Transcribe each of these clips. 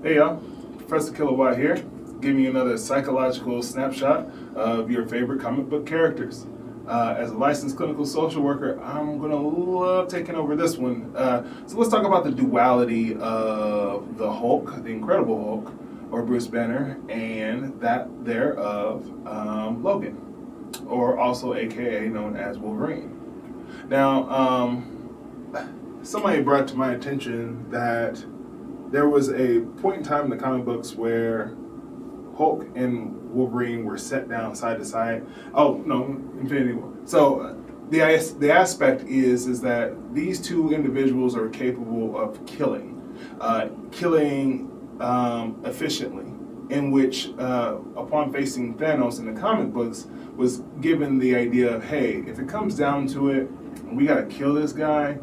Hey y'all, Professor Kilowatt here, giving you another psychological snapshot of your favorite comic book characters. As a licensed clinical social worker, I'm going to love taking over this one. So let's talk about the duality of the Hulk, the Incredible Hulk, or Bruce Banner, and that thereof Logan, or also AKA known as Wolverine. Now, somebody brought to my attention that there was a point in time in the comic books where Hulk and Wolverine were set down side to side. Oh no, Infinity War. So the aspect is that these two individuals are capable of killing efficiently. In which, upon facing Thanos in the comic books, was given the idea of, hey, if it comes down to it, we gotta kill this guy.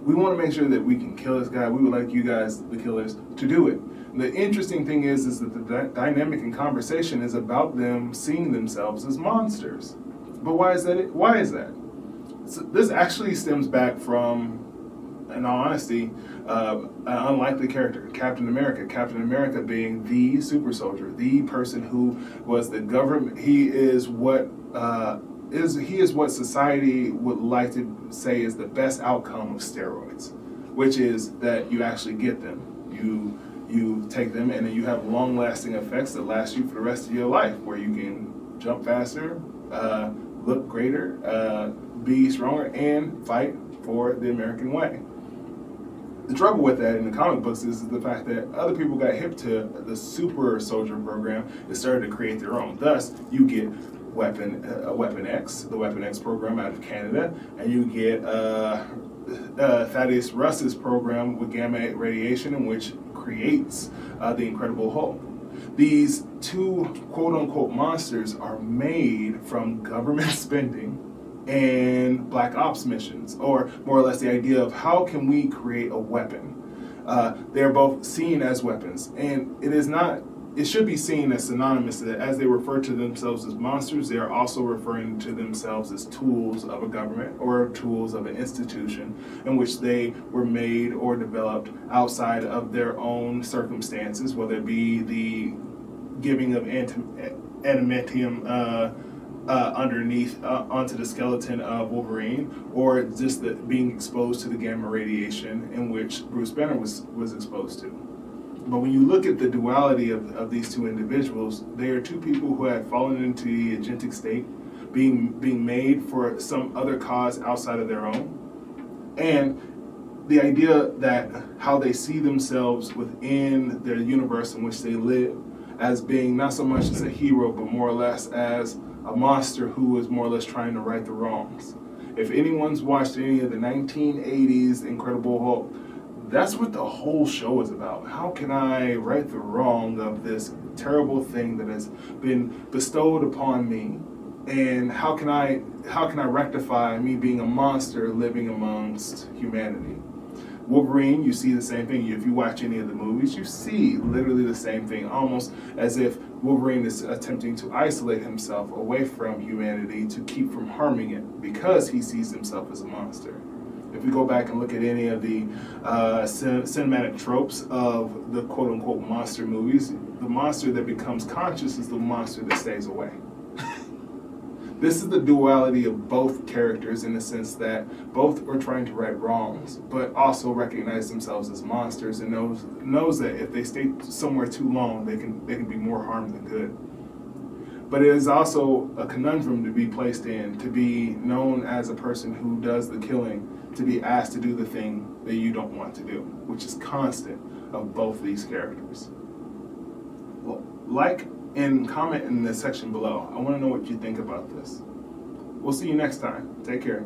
We want to make sure that we can kill this guy. We would like you guys, the killers, to do it. And the interesting thing is that the dynamic in conversation is about them seeing themselves as monsters. But why is that? Why is that? So this actually stems back from, in all honesty, an unlikely character, Captain America. Captain America being the super soldier, the person who was the government. He is what society would like to say is the best outcome of steroids, which is that you actually get them. You take them and then you have long-lasting effects that last you for the rest of your life, where you can jump faster, look greater, be stronger, and fight for the American way. The trouble with that in the comic books is the fact that other people got hip to the super soldier program and started to create their own. Thus, you get Weapon X, the Weapon X program out of Canada, and you get Thaddeus Russ's program with gamma radiation, in which creates the Incredible Hulk. These two quote-unquote monsters are made from government spending and black ops missions, or more or less the idea of how can we create a weapon. They're both seen as weapons, and it should be seen as synonymous that as they refer to themselves as monsters, they are also referring to themselves as tools of a government or tools of an institution in which they were made or developed outside of their own circumstances, whether it be the giving of adamantium underneath onto the skeleton of Wolverine, or just being exposed to the gamma radiation in which Bruce Banner was exposed to. But when you look at the duality of these two individuals, they are two people who had fallen into the agentic state, being made for some other cause outside of their own. And the idea that how they see themselves within their universe in which they live as being not so much as a hero, but more or less as a monster who is more or less trying to right the wrongs. If anyone's watched any of the 1980s Incredible Hulk, that's what the whole show is about. How can I right the wrong of this terrible thing that has been bestowed upon me? And how can I rectify me being a monster living amongst humanity? Wolverine, you see the same thing. If you watch any of the movies, you see literally the same thing, almost as if Wolverine is attempting to isolate himself away from humanity to keep from harming it because he sees himself as a monster. If we go back and look at any of the cinematic tropes of the quote-unquote monster movies, the monster that becomes conscious is the monster that stays away. This is the duality of both characters in the sense that both are trying to right wrongs, but also recognize themselves as monsters and knows that if they stay somewhere too long, they can be more harm than good. But it is also a conundrum to be placed in, to be known as a person who does the killing, to be asked to do the thing that you don't want to do, which is constant of both these characters. Well, like and comment in the section below. I want to know what you think about this. We'll see you next time. Take care.